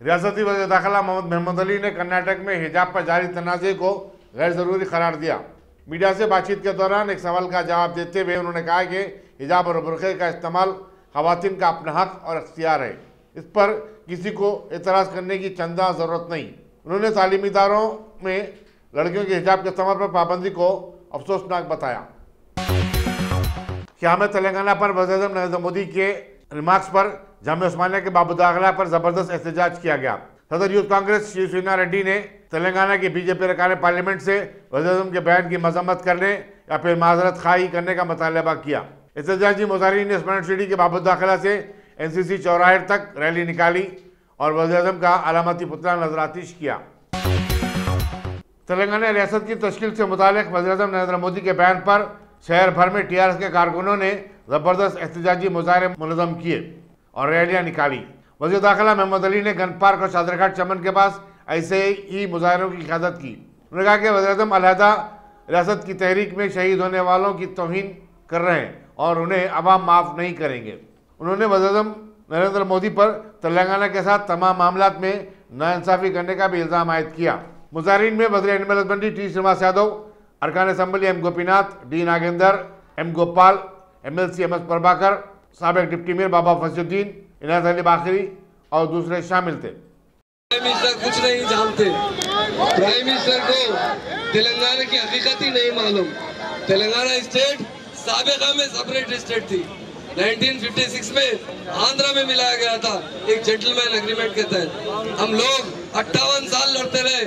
रियासती वज़ीर दाखिला मोहम्मद अली ने कर्नाटक में हिजाब पर जारी तनाज़े को गैर ज़रूरी करार दिया। मीडिया से बातचीत के दौरान एक सवाल का जवाब देते हुए उन्होंने कहा कि हिजाब और बुर्क़े का इस्तेमाल ख़वातीन का अपना हक और इख्तियार है, इस पर किसी को एतराज़ करने की चंदा ज़रूरत नहीं। उन्होंने तालीमी इदारों में लड़कियों के हिजाब के इस्तेमाल पर पाबंदी को अफसोसनाक बताया। क्या में तेलंगाना पर वज़ीर नरेंद्र मोदी के रिमार्क्स पर जामिया उस्मानिया के बाबू दाखिला पर जबरदस्त एहतजाज किया गया। सदर यूथ कांग्रेस शिवसेना रेड्डी ने तेलंगाना की बीजेपी रकान पार्लियामेंट से वज़ीर के बयान की मजम्मत करने या फिर माजरत खाई करने का मुतालबा किया। एहतजाजी मुजाहिरीन ने स्मार्ट सिटी के बाबू दाखिला से NCC चौराहे तक रैली निकाली और वज़ीर का अलामती पुतला नजरातिश किया। तेलंगाना रियासत की तश्कील से मुतालिक वज़ीर नरेंद्र मोदी के बयान पर शहर भर में TRS के कारकुनों ने जबरदस्त एहतजाजी मुजाहरे मुनज़्ज़म किए और रैलियां निकाली। वज़ीर दाखिला मोहम्मद अली ने गन पार्क और चादरघाट चमन के पास ऐसे ही मुजाहरों की क़यादत की। उन्होंने कहा कि वज़ीर अलहदा रियासत की तहरीक में शहीद होने वालों की तौहीन कर रहे हैं और उन्हें अवाम माफ़ नहीं करेंगे। उन्होंने वज़ीर नरेंद्र मोदी पर तेलंगाना के साथ तमाम मामलात में नाइंसाफ़ी करने का भी इल्ज़ाम आयद किया। मुजाहिरीन में वज़ीर animal husbandry T. Srinivas Yadav, अरकान assembly M. Gopinath, D. Nagender, M. Gopal, MLC MS Prabhakar, साबिक डिप्टी मेयर बाबा फसीउद्दीन, इनायत अली बाखरी और दूसरे शामिल थे। प्राइम मिनिस्टर कुछ नहीं जानते। प्राइम मिनिस्टर को तेलंगाना की हकीकत ही नहीं मालूम। तेलंगाना स्टेट साबिका में सेपरेट स्टेट थी। 1956 में आंध्रा में मिलाया गया था एक जेंटलमैन एग्रीमेंट के तहत। हम लोग 58 साल लड़ते रहे।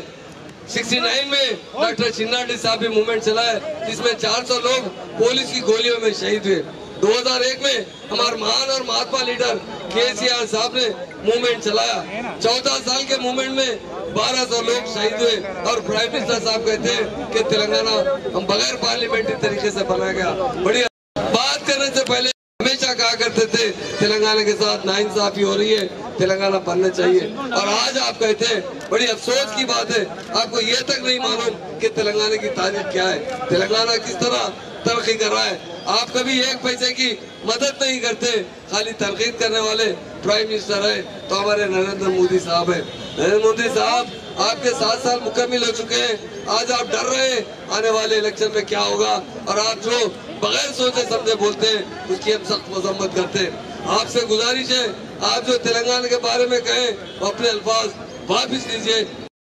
69 में डॉक्टर चिन्नाडी साहब भी मूवमेंट चलाए जिसमें 400 लोग पुलिस की गोलियों में शहीद हुए। 2001 में हमारे महान और महात्मा लीडर KCR साहब ने मूवमेंट चलाया। 14 साल के मूवमेंट में 1200 लोग शहीद हुए और प्राइम मिनिस्टर साहब कहते हैं कि तेलंगाना हम बगैर पार्लियामेंट्री तरीके से बनाया गया। बड़ी बात करने से पहले हमेशा कहा करते थे तेलंगाना के साथ नाइंसाफी हो रही है, तेलंगाना बनना चाहिए। और आज आप कहते हैं, बड़ी अफसोस की बात है, आपको ये तक नहीं मालूम कि तेलंगाना की तारीख क्या है, तेलंगाना किस तरह तरक्की कर रहा है। आप कभी एक पैसे की मदद नहीं करते, खाली तरकीब करने वाले प्राइम मिनिस्टर है तो हमारे नरेंद्र मोदी साहब है। नरेंद्र मोदी साहब आपके 7 साल मुकम्मल हो चुके हैं। आज आप डर रहे हैं आने वाले इलेक्शन में क्या होगा, और आप जो बगैर सोचे समझे बोलते हैं उसकी हम सख्त मजम्मत करते हैं। आपसे गुजारिश है, आप जो तेलंगाना के बारे में कहें वो अपने अल्फाज वापिस लीजिए।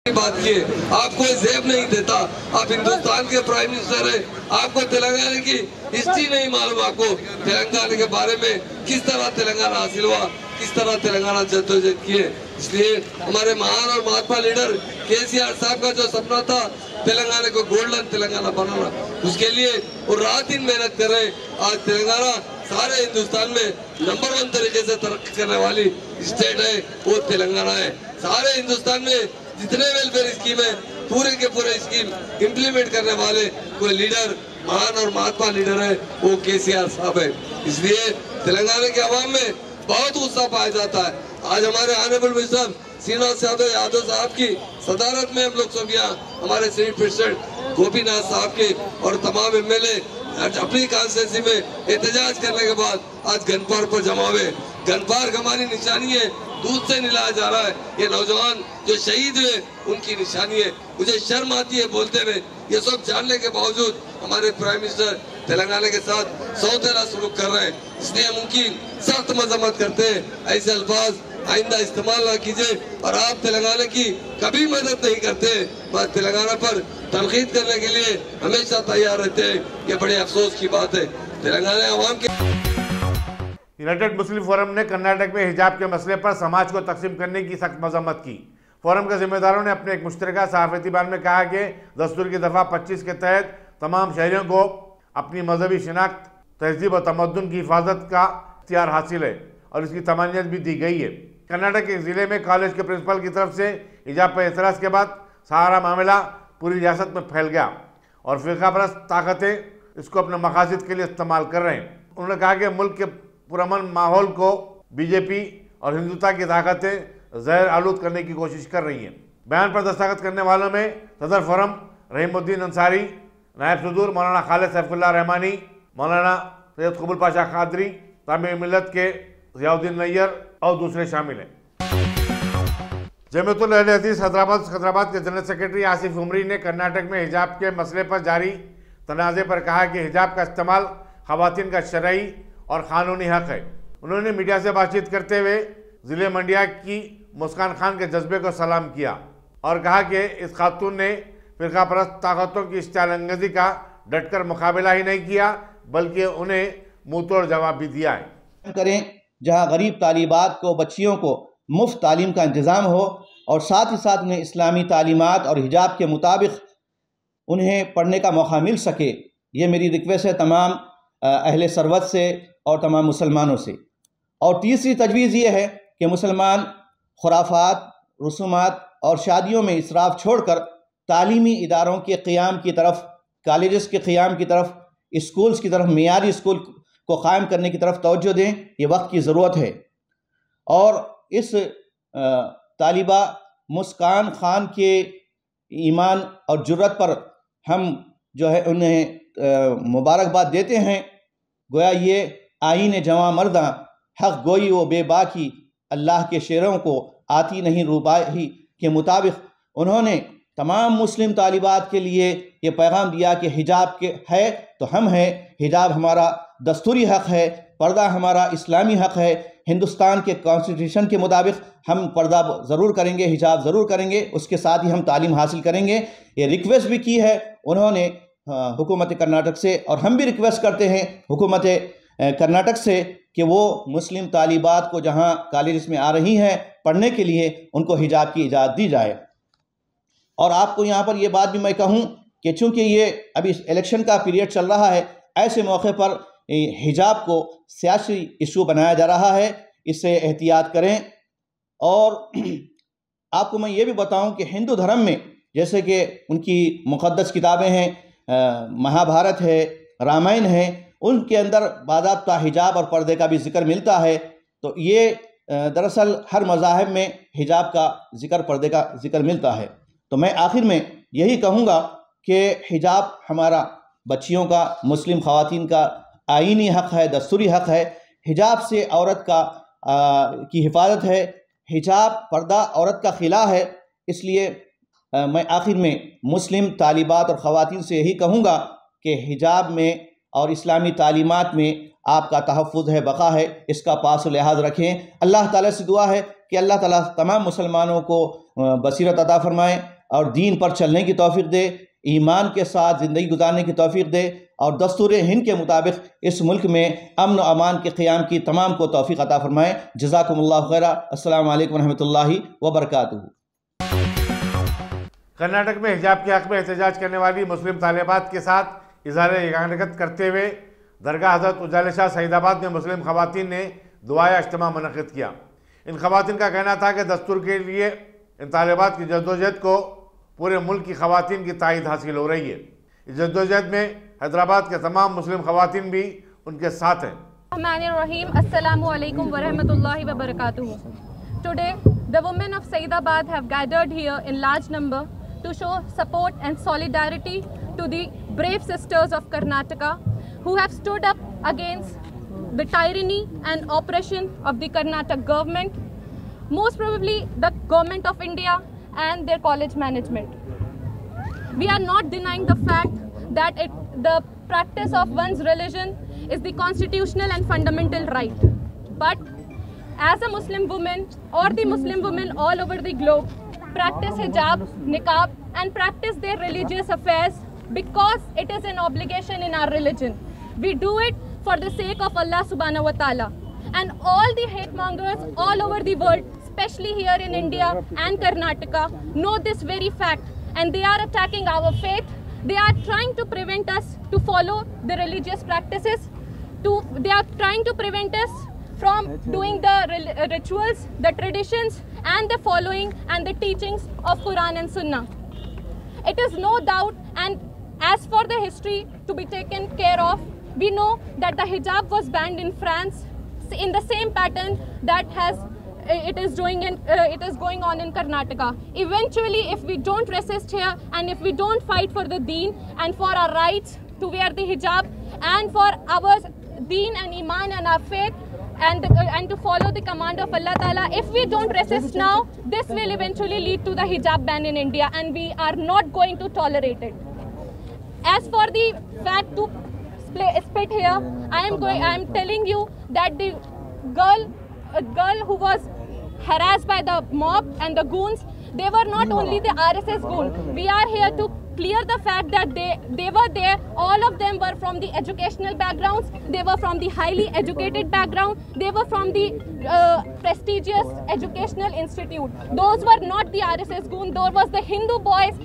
बात किए, आपको जेब नहीं देता। आप हिंदुस्तान के प्राइम मिनिस्टर हैं, आपको तेलंगाना की हिस्ट्री नहीं मालूम। आपको तेलंगाना के बारे में किस तरह तेलंगाना हासिल हुआ, किस तरह तेलंगाना जद्दोजहद किए। इसलिए हमारे महान और महात्मा लीडर KCR साहब का जो सपना था तेलंगाना को गोल्डन तेलंगाना बनाना, उसके लिए वो रात दिन मेहनत कर रहे हैं। आज तेलंगाना सारे हिंदुस्तान में नंबर 1 तरीके से तरक्की करने वाली स्टेट है, वो तेलंगाना है। सारे हिंदुस्तान में जितने वेलफेयर स्कीम है पूरे के पूरे स्कीम इम्प्लीमेंट करने वाले कोई लीडर, महान और महात्मा लीडर है, वो KCR साहब है। इसलिए तेलंगाना के अवाम में बहुत उत्साह पाया जाता है। आज हमारे ऑनरेबल मिनिस्टर श्रीनिवास यादव साहब की सदारत में हम लोग सब यहाँ हमारे सेनेट प्रेसिडेंट गोपीनाथ साहब के और तमाम MLA अपनी कॉन्स्टिट्यूंसी में एहतजाज करने के बाद आज गन पार्क पर जमा हुए। गन पार्क हमारी निशानी है, दूध से निलाया जा रहा है। ये नौजवान जो शहीद हुए उनकी निशानी है। मुझे शर्म आती है बोलते हुए, ये सब जानने के बावजूद हमारे प्राइम मिनिस्टर तेलंगाना के साथ सौतेला सलूक कर रहे हैं। इसलिए हम उनकी सख्त मजम्मत करते हैं। ऐसे अल्फाज आइंदा इस्तेमाल ना कीजिए, और आप तेलंगाना की कभी मदद नहीं करते, बस तेलंगाना पर तनकीद करने के लिए हमेशा तैयार रहते हैं। ये बड़े अफसोस की बात है। तेलंगाना अवाम के यूनाइटेड मुस्लिम फोरम ने कर्नाटक में हिजाब के मसले पर समाज को तकसीम करने की सख्त मजम्मत की। फोरम के जिम्मेदारों ने अपने एक मुश्तरका सहाफती बयान में कहा कि दस्तूर की दफ़ा 25 के तहत तमाम शहरियों को अपनी मजहबी शिनाख्त, तहजीब और तमद्दुन की हिफाजत का इख्तियार हासिल है और इसकी तमानियत भी दी गई है। कर्नाटक के ज़िले में कॉलेज के प्रिंसिपल की तरफ से हिजाब पर एतराज़ के बाद सारा मामला पूरी रियासत में फैल गया और फ़िरक़ापरस्त ताकतें इसको अपने मकासद के लिए इस्तेमाल कर रहे हैं। उन्होंने कहा कि मुल्क के पुरअमन माहौल को बीजेपी और हिंदुत्व की ताकतें जहर आलूद करने की कोशिश कर रही हैं। बयान पर दस्तखत करने वालों में सदर फोरम रहीमुद्दीन अंसारी, नायब सदूर मौलाना खालिद सैफुल्लाह रहमानी, मौलाना सैयद कबूल पाशा कादरी, तामीर मिल्लत के ज़ियाउद्दीन नैयर और दूसरे शामिल हैं। जमीयतुल अहले हदीस हैदराबाद के जनरल सेक्रेटरी आसिफ उमरी ने कर्नाटक में हिजाब के मसले पर जारी तनाज़े पर कहा कि हिजाब का इस्तेमाल ख़वातीन का शरई और क़ानूनी हक़ है। उन्होंने मीडिया से बातचीत करते हुए ज़िले मंडिया की मुस्कान खान के जज्बे को सलाम किया और कहा कि इस खातून ने फ़िरका परस्त ताकतों की इस्तेमालंगेज़ी का डटकर मुकाबला ही नहीं किया बल्कि उन्हें मुँहतोड़ जवाब भी दिया है। करें जहाँ गरीब तालिबात को, बच्चियों को मुफ्त तालीम का इंतज़ाम हो और साथ ही साथ उन्हें इस्लामी तालीमात और हिजाब के मुताबिक उन्हें पढ़ने का मौका मिल सके। ये मेरी रिक्वेस्ट है तमाम अहले सरवत से और तमाम मुसलमानों से। और तीसरी तजवीज़ ये है कि मुसलमान खुराफात, रसूमात और शादियों में इसराफ छोड़कर तालीमी इदारों के क़ियाम की तरफ, कॉलेजेस के क़ियाम की तरफ, स्कूल्स की तरफ, मेयारी स्कूल को क़ायम करने की तरफ तवज्जो दें। ये वक्त की ज़रूरत है। और इस तालिबा मुस्कान खान के ईमान और जुर्रत पर हम जो है उन्हें मुबारकबाद देते हैं। गोया ये आईन जवां मर्दा हक़ गोई व बेबाकी अल्लाह के शेरों को आती नहीं रुबाही के मुताबिक उन्होंने तमाम मुस्लिम तालिबात के लिए ये पैगाम दिया कि हिजाब के है तो हम हैं, हिजाब हमारा दस्तूरी हक़ है, पर्दा हमारा इस्लामी हक़ है। हिंदुस्तान के कॉन्स्टिट्यूशन के मुताबिक हम पर्दा ज़रूर करेंगे, हिजाब ज़रूर करेंगे, उसके साथ ही हम तालीम हासिल करेंगे। ये रिक्वेस्ट भी की है उन्होंने हुकूमत कर्नाटक से, और हम भी रिक्वेस्ट करते हैं हुकूमत कर्नाटक से कि वो मुस्लिम तालिबात को जहाँ कॉलेज में आ रही हैं पढ़ने के लिए उनको हिजाब की इजाज़त दी जाए। और आपको यहाँ पर ये बात भी मैं कहूँ कि चूँकि ये अभी इलेक्शन का पीरियड चल रहा है, ऐसे मौके पर हिजाब को सियासी इशू बनाया जा रहा है, इससे एहतियात करें। और आपको मैं ये भी बताऊं कि हिंदू धर्म में जैसे कि उनकी मुक़द्दस किताबें हैं, महाभारत है, रामायण है, उनके अंदर बाज़ाब्ता हिजाब और पर्दे का भी ज़िक्र मिलता है। तो ये दरअसल हर मज़ाहिब में हिजाब का ज़िक्र, पर्दे का ज़िक्र मिलता है। तो मैं आखिर में यही कहूँगा कि हिजाब हमारा बच्चियों का, मुस्लिम ख़वातीन का आईनी हक़ है, दस्तूरी हक़ है। हिजाब से औरत का की हिफाजत है। हिजाब, पर्दा औरत का खिला है। इसलिए मैं आखिर में मुस्लिम तालिबात और ख़वातीन से यही कहूँगा कि हिजाब में और इस्लामी तालीमात में आपका तहफ़्फ़ुज़ है, बक़ा है, इसका पास लिहाज रखें। अल्लाह ताला से दुआ है कि अल्लाह ताला तमाम मुसलमानों को बसीरत अता फ़रमाए और दीन पर चलने की तौफ़ीक़ दे, ईमान के साथ ज़िंदगी गुजारने की तौफ़ीक़ दे और दस्तूर हिंद के मुताबिक इस मुल्क में अमन व अमान के क़याम की तमाम को तौफ़ीक़ अता फ़रमाएँ। जज़ाकुमुल्लाहु खैरा। अस्सलामु अलैकुम रहमतुल्लाहि व बरकातुहू। कर्नाटक में हिजाब के हक़ में एहतजाज करने वाली मुस्लिम तालिबात के साथ इज़हार यकानगत करते हुए दरगाह हज़रत उजाले शाह सईदाबाद में मुस्लिम ख़वातीन ने दुआया इज्तिमा मुनक़्क़िद किया। इन ख़वातीन का कहना था कि दस्तूर के लिए इन तालिबात की जद्दोजहद को पूरे मुल्क की ख़वातीन की तायद हासिल हो रही है। इस जद्दोजहद में हैदराबाद के तमाम मुस्लिम ख़वातीन भी उनके साथ हैं। Assalamu alaikum wa rahmatullahi wa barakatuh. Today, the women of Saidabad have gathered here in large number to show support and solidarity to the brave sisters of Karnataka who have stood up against the tyranny and oppression of the Karnataka government, most probably the government of India and their college management. We are not denying the fact that the practice of one's religion is the constitutional and fundamental right. But as a Muslim woman or the Muslim women all over the globe practice hijab, niqab and practice their religious affairs because it is an obligation in our religion. We do it for the sake of Allah subhanahu wa ta'ala. And all the hate mongers all over the world, especially here in India and Karnataka, know this very fact and they are attacking our faith. They are trying to prevent us to follow the religious practices. They are trying to prevent us from doing the rituals, the traditions and the following and the teachings of Quran and Sunnah. It is no doubt, and as for the history to be taken care of, we know that the hijab was banned in France in the same pattern that it is going on in Karnataka. Eventually, if we don't resist here and if we don't fight for the deen and for our rights to wear the hijab and for our deen and iman and our faith, and to follow the command of Allah Ta'ala. If we don't resist now, this will eventually lead to the hijab ban in India, and we are not going to tolerate it. As for the fact to split here, I am telling you that the girl who was harassed by the mob and the goons, they were not only the RSS goon. We are here to clear the fact that they were there. All of them were from the educational backgrounds. They were from the highly educated background. They were from the prestigious educational institute. Those were not the RSS goon. Those was the Hindu boys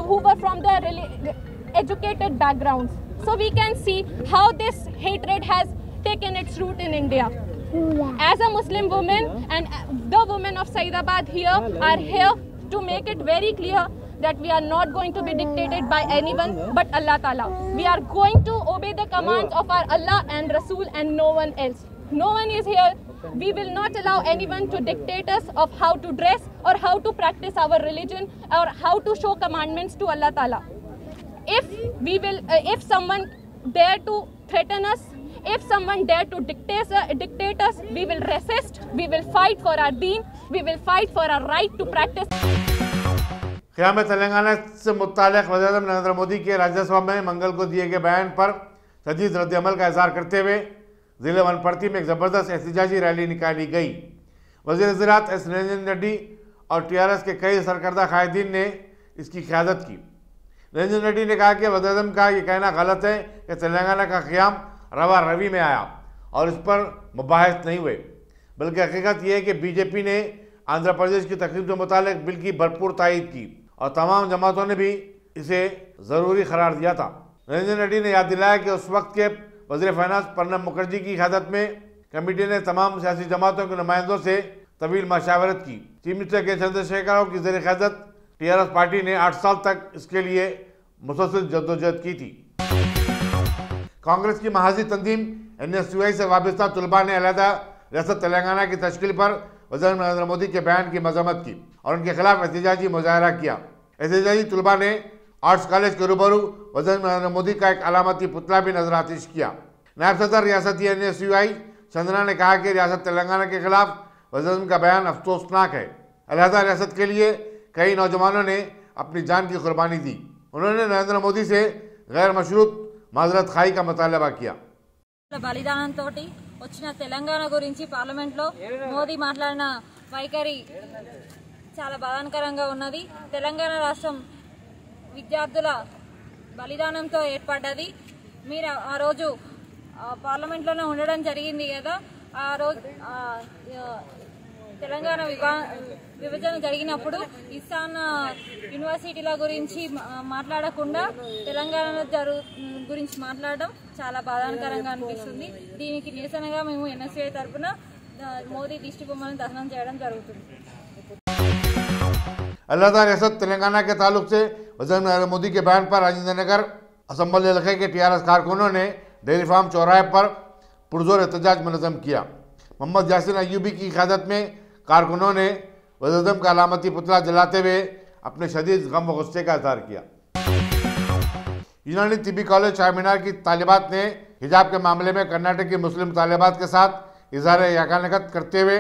who were from the educated backgrounds. So we can see how this hatred has taken its root in India. As a Muslim woman, and the women of Saidabad here are here to make it very clear that we are not going to be dictated by anyone but Allah Ta'ala. We are going to obey the commands of our Allah and Rasul and no one else. No one is here. We will not allow anyone to dictate us of how to dress or how to practice our religion or how to show commandments to Allah Ta'ala. If someone dare to threaten us, if someone dare to dictate us, we will resist, we will fight for our deen, we will fight for our right to practice. क़याम Telangana से मुत्तालिक वज़ीर-ए-आज़म नरेंद्र मोदी के राज्यसभा में मंगल को दिए गए बयान पर शदीद रद्द-ए-अमल का इज़हार करते हुए ज़िले वनपर्ती में एक ज़बरदस्त एहतिजाजी रैली निकाली गई। वज़ीर ज़राअत एस निरंजन रेड्डी और TRS के कई सरकर्दा कायदीन ने इसकी क़यादत की। निरंजन रेड्डी ने कहा कि वज़ीर-ए-आज़म का ये कहना गलत है कि तेलंगाना का क़याम रवा रवी में आया और इस पर मुबाहिस नहीं हुए, बल्कि हकीकत यह है कि बीजेपी ने आंध्र प्रदेश की तकसीम से मुतालिक बिल की भरपूर तायीद की और तमाम जमातों ने भी इसे ज़रूरी करार दिया था। निरंजन रेड्डी ने याद दिलाया कि उस वक्त के वज़ीर फाइनेंस प्रणब मुखर्जी की क़यादत में कमेटी ने तमाम सियासी जमातों के नुमाइंदों से तवील मशावरत की। चीफ मिनिस्टर के चंद्रशेखर राव की ज़ेर क़यादत TRS पार्टी ने 8 साल तक इसके लिए मुसलसल जद्दोजहद की थी। कांग्रेस की महाजी तंजीम NSUI से वाबस्ता तलबा ने अलहदा रियासत तेलंगाना की तश्कील पर वज़ीर नरेंद्र मोदी के बयान की मजम्मत की और उनके खिलाफ एहतिजाजी मुजाहरा किया। एहतिजाजी तलबा ने आर्ट्स कॉलेज के रूबरू वज़ीर नरेंद्र मोदी का एक अलामती पुतला भी नजर आतिश किया। नायब सदर रियासती NSUI चंद्रा ने कहा कि रियासत तेलंगाना के खिलाफ वज़ीर का बयान अफसोसनाक है। अलहदा रियासत के लिए कई नौजवानों ने अपनी जान की कुर्बानी दी। उन्होंने नरेंद्र मोदी से गैर मशरूत माजरत खाई का मुतालबा किया। బలిదానంతో వచ్చిన తెలంగాణ గురించి పార్లమెంట్లో మోదీ మాట్లాడిన వైఖరి చాలా బాధాకరంగా ఉన్నది. తెలంగాణ రాష్ట్రం విద్యార్థుల బలిదానంతో ఏర్పడ్డది. మీరు ఆ రోజు పార్లమెంట్లోనే ఉండడం జరిగింది కదా. ఆ రోజు తెలంగాణ విభజన జరిగినప్పుడు ఇస్సాన్ యూనివర్సిటీల గురించి మాట్లాడకుండా తెలంగాణ గురించి మాట్లాడడం చాలా బాధాకరంగా అనిపిస్తుంది. దీనికి నిరసనగా మేము NSUI తరఫున మోదీ దిష్టి బొమ్మను దహనం చేయడం జరుగుతుంది. अलहदा रियासत तेलंगाना के ताल्लुक से वज़ीर नरेंद्र मोदी के बयान पर राजेंद्र नगर असम्बली इलाके के TRS कारकुनों ने डेयरी फार्म चौराहे पर पुरजोर एहतजाज मुनज़्ज़म किया। मोहम्मद यासिन अय्यूबी की क़यादत में कारकुनों ने वज़ीर-ए-आज़म का अलामती पुतला जलाते हुए अपने शदीद गम व गुस्से का इज़हार किया। यूनानी तिब्बी कॉलेज चारमीनार की तालिबात ने हिजाब के मामले में कर्नाटक की मुस्लिम तालिबात के साथ इज़हार यकानकत करते हुए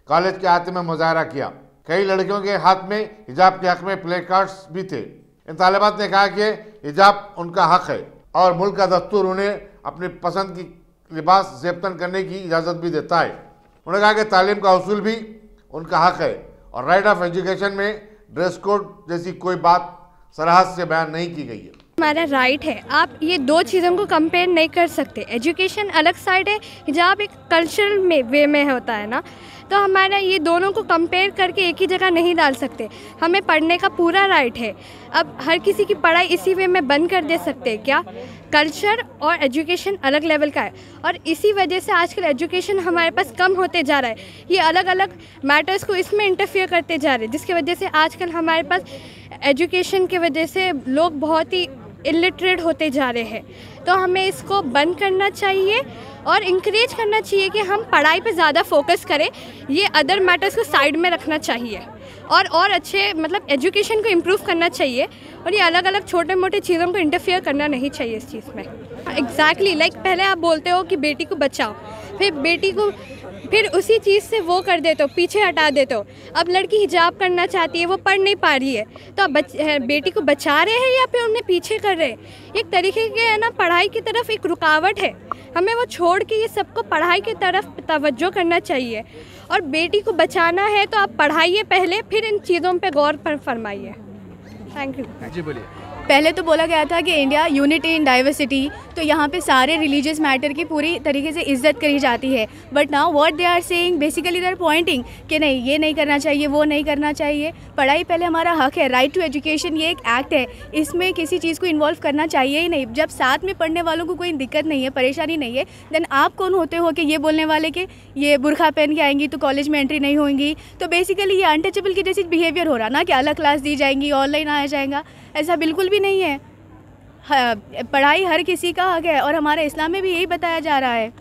कॉलेज के अहाते में मुजाहरा किया। कई लड़कियों के हाथ में हिजाब के हक़ में प्ले कार्ड्स भी थे। इन तालिबात ने कहा कि हिजाब उनका हक़ है और मुल्क का दस्तूर उन्हें अपनी पसंद की लिबास ज़ेबतन करने की इजाज़त भी देता है। उन्होंने कहा कि तालीम का उसूल भी उनका हक़ है और राइट ऑफ एजुकेशन में ड्रेस कोड जैसी कोई बात सराहत से बयान नहीं की गई है। हमारा राइट है, आप ये दो चीज़ों को कंपेयर नहीं कर सकते। एजुकेशन अलग साइड है, हिजाब एक कल्चरल में वे में होता है ना, तो हमारा ये दोनों को कंपेयर करके एक ही जगह नहीं डाल सकते। हमें पढ़ने का पूरा राइट है। अब हर किसी की पढ़ाई इसी वे में बंद कर दे सकते हैं क्या? कल्चर और एजुकेशन अलग लेवल का है और इसी वजह से आजकल एजुकेशन हमारे पास कम होते जा रहा है। ये अलग अलग मैटर्स को इसमें इंटरफियर करते जा रहे हैं, जिसकी वजह से आजकल हमारे पास एजुकेशन की वजह से लोग बहुत ही इलिटरेट होते जा रहे हैं। तो हमें इसको बंद करना चाहिए और इंकरेज करना चाहिए कि हम पढ़ाई पे ज़्यादा फोकस करें, ये अदर मैटर्स को साइड में रखना चाहिए और अच्छे मतलब एजुकेशन को इम्प्रूव करना चाहिए और ये अलग अलग छोटे मोटे चीज़ों को इंटरफियर करना नहीं चाहिए इस चीज़ में। एग्जैक्टली लाइक पहले आप बोलते हो कि बेटी को बचाओ, फिर बेटी को फिर उसी चीज़ से वो कर देते हो, पीछे हटा देते हो। अब लड़की हिजाब करना चाहती है, वो पढ़ नहीं पा रही है, तो अब बेटी को बचा रहे हैं या फिर उन्हें पीछे कर रहे हैं। एक तरीके के है ना, पढ़ाई की तरफ एक रुकावट है, हमें वो छोड़ के ये सबको पढ़ाई की तरफ तवज्जो करना चाहिए। और बेटी को बचाना है तो आप पढ़ाइए पहले, फिर इन चीज़ों पे गौर फरमाइए। Thank you. जी बोलिए। पहले तो बोला गया था कि इंडिया यूनिटी इन डाइवर्सिटी, तो यहाँ पे सारे रिलीजियस मैटर की पूरी तरीके से इज्जत करी जाती है। But now what they are saying, basically they are pointing कि नहीं ये नहीं करना चाहिए, वो नहीं करना चाहिए। पढ़ाई पहले हमारा हक है, राइट टू एजुकेशन ये एक एक्ट है, इसमें किसी चीज़ को इन्वॉल्व करना चाहिए ही नहीं। जब साथ में पढ़ने वालों को कोई दिक्कत नहीं है, परेशानी नहीं है, देन आप कौन होते हो कि ये बोलने वाले कि ये बुरखा पहन के आएंगी तो कॉलेज में एंट्री नहीं होंगी। तो बेसिकली ये अनटचेबल की जैसी बिहेवियर हो रहा ना, कि अलग क्लास दी जाएंगी, ऑनलाइन आया जाएगा, ऐसा बिल्कुल भी नहीं है। पढ़ाई हर किसी का हक है और हमारे इस्लाम में भी यही बताया जा रहा है।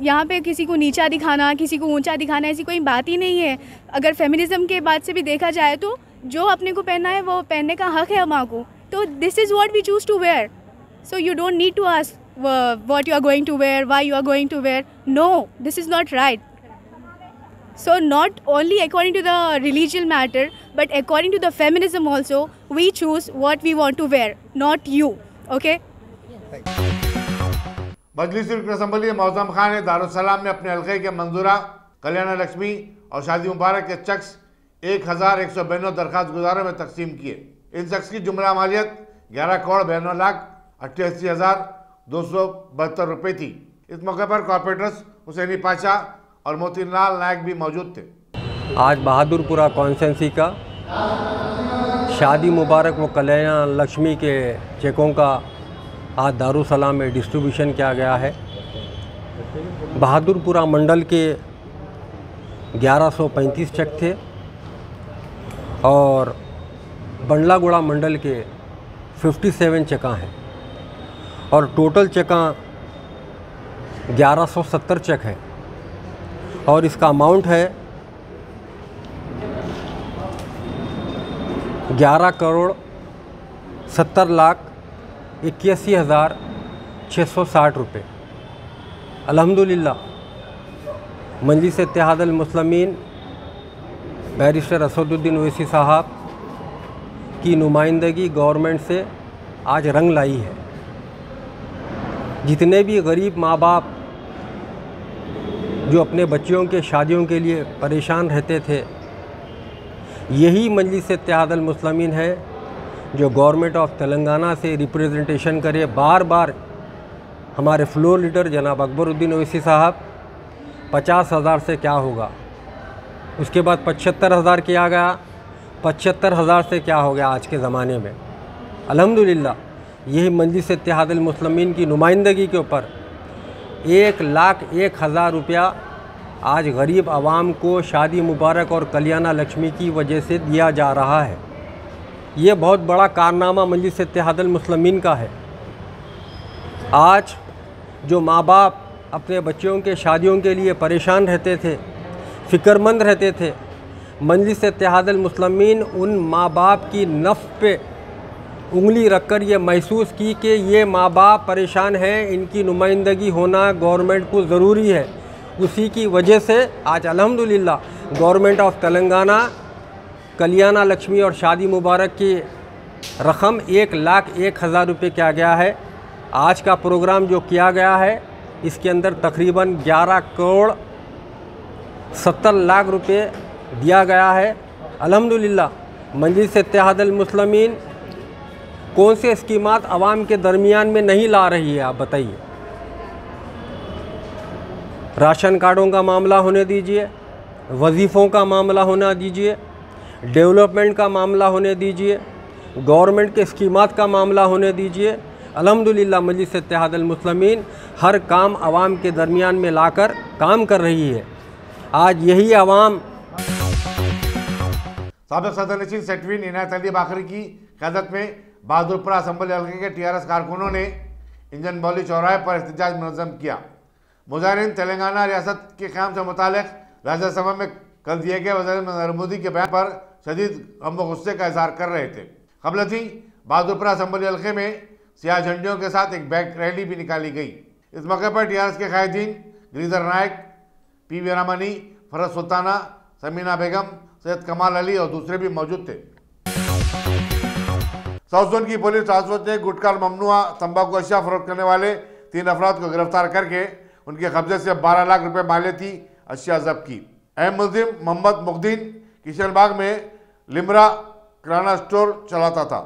यहाँ पे किसी को नीचा दिखाना, किसी को ऊंचा दिखाना, ऐसी कोई बात ही नहीं है। अगर फेमिनिज्म के बाद से भी देखा जाए तो जो अपने को पहनना है वो पहनने का हक है माँ को। तो this is what we choose to wear, so you don't need to ask what you are going to wear, why you are going to wear. No, this is not right. So not only according to the religious matter, but according to the feminism also, we choose what we want to wear, not you. Okay? Majlis assembly Moazzam Khan ने दारुस्सलाम में अपने हल्के के मंजूरा कल्याण लक्ष्मी और शादी मुबारक के checks 1192 दरख्वास्त गुजारों में तकसीम किए। इन चेक्स की जुमला मालियत 11,92,88,272 रुपये थी। इस मौके पर कॉर्पोरेटर्स हुसैनी पाशा और मोतीलाल नायक भी मौजूद थे। आज बहादुरपुरा कॉन्स्टिट्यूंसी का शादी मुबारक व कल्याण लक्ष्मी के चेकों का आज दारुसलाम में डिस्ट्रीब्यूशन किया गया है। बहादुरपुरा मंडल के 1135 चेक थे और बंडलागुड़ा मंडल के 57 चेका हैं और टोटल चेका 1170 चेक हैं और इसका अमाउंट है 11,70,81,660 रुपये। अल्हम्दुलिल्लाह मजलिस इत्तेहादुल मुस्लिमीन बैरिस्टर असदुद्दीन ओवैसी साहब की नुमाइंदगी गवर्नमेंट से आज रंग लाई है। जितने भी गरीब माँ बाप जो अपने बच्चियों के शादियों के लिए परेशान रहते थे, यही मजलिस इत्तेहादुल मुस्लिमीन है जो गवर्नमेंट ऑफ तेलंगाना से रिप्रेजेंटेशन करे। बार बार हमारे फ्लोर लीडर जनाब अकबरुद्दीन ओवैसी साहब 50,000 से क्या होगा, उसके बाद 75,000 किया गया, 75,000 से क्या हो गया आज के ज़माने में। अल्हम्दुलिल्लाह यही मजलिस इत्तेहादुल मुस्लिमीन की नुमाइंदगी के ऊपर 1,01,000 रुपया आज गरीब आवाम को शादी मुबारक और कल्याण लक्ष्मी की वजह से दिया जा रहा है। ये बहुत बड़ा कारनामा मजलिस इत्तेहादुल मुस्लिमीन का है। आज जो माँ बाप अपने बच्चों के शादियों के लिए परेशान रहते थे, फ़िक्रमंद रहते थे, मजलिस इत्तेहादुल मुस्लिमीन उन माँ बाप की नफ़्स पे उंगली रखकर ये महसूस की कि ये माँ बाप परेशान हैं, इनकी नुमाइंदगी होना गवर्नमेंट को ज़रूरी है। उसी की वजह से आज अल्हम्दुलिल्लाह गवर्नमेंट ऑफ तेलंगाना कल्याण लक्ष्मी और शादी मुबारक की रकम 1,01,000 रुपये किया गया है। आज का प्रोग्राम जो किया गया है इसके अंदर तकरीबन 11,70,00,000 रुपये दिया गया है। अल्हम्दुलिल्लाह मजलिस इत्तेहादुल मुस्लिमीन कौन से स्कीमात आवाम के दरमियान में नहीं ला रही है, आप बताइए। राशन कार्डों का मामला होने दीजिए, वजीफ़ों का मामला होना दीजिए, डेवलपमेंट का मामला होने दीजिए, गवर्नमेंट के स्कीमात का मामला होने दीजिए। अल्हम्दुलिल्लाह मजलिस इत्तेहादुल मुस्लिमीन हर काम आवाम के दरमियान में लाकर काम कर रही है। आज यही आवाम साबिक़ सदर नशीन सेठवीन इनायत अली बाकरी की क़यादत में बहादुरपुरा असम्बली हल्के के TRS कारकुनों ने इंजन बौली चौराहे पर एहतजाज मुनज़्ज़म किया। मुजाहिरीन तेलंगाना रियासत के क़याम से मुताल्लिक़ राज्यसभा में कल दिए गए वज़ीर नरेंद्र मोदी के बयान पर शदीद गम व गुस्से का इज़हार कर रहे थे। क़बल थी बहादुरपुरा असम्बली हल्के में सियाह झंडियों के साथ एक बाइक रैली भी निकाली गई। इस मौके पर TRS के कायदीन गिरिधर नायक, पी वीरामणी, फरज सुल्ताना, समीना बेगम, सैयद कमाल अली और दूसरे भी मौजूद थे। साउथ जोन की पुलिस राजपूत ने गुटखा ममनुआ तंबाकू अशिया फरोख्त करने वाले 3 अफराद को गिरफ्तार करके उनके कब्जे से 12 लाख रुपए मालियती अशिया जब्त की। अहम मुलजिम मोहम्मद मुख्दीन किशनबाग में लिमरा किराना स्टोर चलाता था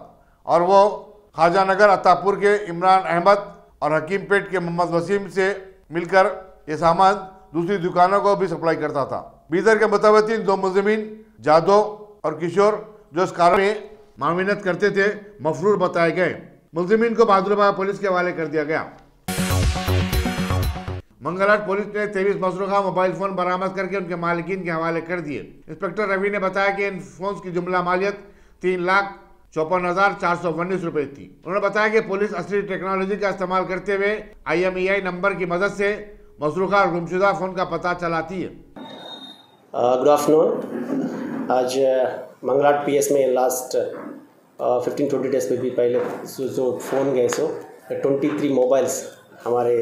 और वो ख्वाजा नगर अत्तापुर के इमरान अहमद और हकीम पेट के मोहम्मद वसीम से मिलकर ये सामान दूसरी दुकानों को भी सप्लाई करता था। बीदर के मुतवत्तिन 2 मुलजिमीन जादव और किशोर जो इस कार्य में मामिनत करते थे मफरूर बताए गए। मुलजिमीन को बहादुराबाद पुलिस के हवाले कर दिया गया। मंगलहाट पुलिस ने 23 मसरूखा मोबाइल फोन बरामद करके उनके मालिकीन के हवाले कर दिए। इंस्पेक्टर रवि ने बताया कि इन फोन की जुमला मालियत 3,54,419 रुपए थी। उन्होंने बताया कि पुलिस असली टेक्नोलॉजी का इस्तेमाल करते हुए IMEI नंबर की मदद से मसरूखा और गुमशुदा फोन का पता चलाती है। Good afternoon. आज मंगलहाट PS में लास्ट 15-20 डेज पे भी पहले जो फ़ोन गए 23 मोबाइल्स हमारे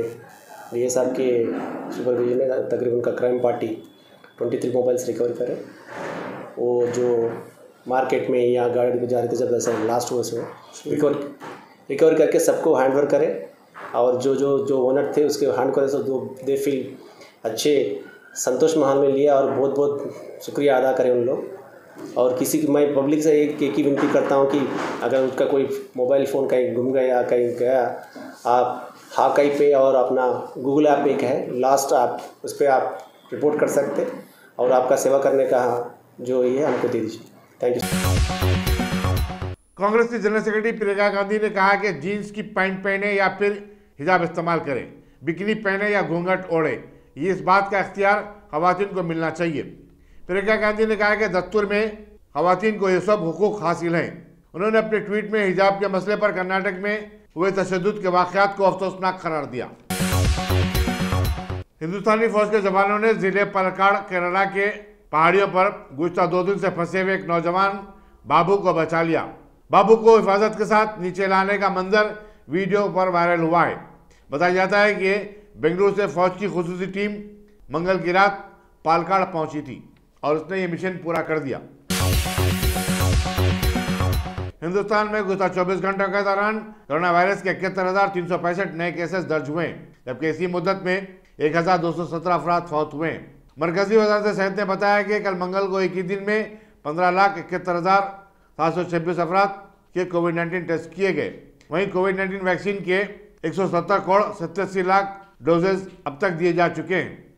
DA साहब के सुपरविजन में तकरीबन का क्राइम पार्टी 23 मोबाइल्स रिकवर करे। वो जो मार्केट में या गाड़ी में जा रहे थे जब ऐसा लास्ट हुआ सो रिकवर करके सबको हैंडओवर करे और जो ओनर थे उसके हैंड करे सो दे फील अच्छे संतोष माहौल में लिया और बहुत बहुत शुक्रिया अदा करें उन लोग। और किसी की मैं पब्लिक से एक ही विनती करता हूँ कि अगर उसका कोई मोबाइल फ़ोन कहीं गुम गया या कहीं गया, आप हाकाई पे और अपना गूगल ऐप एक है लास्ट ऐप, उस पर आप रिपोर्ट कर सकते और आपका सेवा करने का जो ये हमको दे दीजिए। Thank you. कांग्रेस की जनरल सेक्रेटरी प्रियंका गांधी ने कहा कि जीन्स की पैंट पहने या फिर हिजाब इस्तेमाल करें, बिकनी पहने या घूंघट ओढ़े, ये इस बात का इख्तियार खवातीन को मिलना चाहिए। प्रियंका गांधी ने कहा कि दस्तूर में खवातीन को ये सब हुकूक हासिल हैं। उन्होंने अपने ट्वीट में हिजाब के मसले पर कर्नाटक में हुए तशद्दुद के वाक़यात को अफसोसनाक करार दिया। हिंदुस्तानी फौज के जवानों ने जिले पलक्कड़ केरला के पहाड़ियों पर गुज़िश्ता 2 दिन से फंसे हुए एक नौजवान बाबू को बचा लिया। बाबू को हिफाजत के साथ नीचे लाने का मंजर वीडियो पर वायरल हुआ है। बताया जाता है कि बेंगलुरु से फौज की खुसूसी टीम मंगल की रात पालक्कड़ पहुंची थी और उसने ये मिशन पूरा कर दिया। हिंदुस्तान में गुज़िश्ता 24 घंटों के दौरान कोरोना वायरस के 71,365 नए केसेस दर्ज हुए, जबकि इसी मुद्दत में 1,217 अफराद फौत हुए। मरकजी वज़ारत सेहत ने बताया कि कल मंगल को एक ही दिन में 15,71,726 अफराद के कोविड-19 टेस्ट किए गए। वहीं कोविड-19 वैक्सीन के 170 करोड़ 87 लाख डोजेज अब तक दिए जा चुके हैं।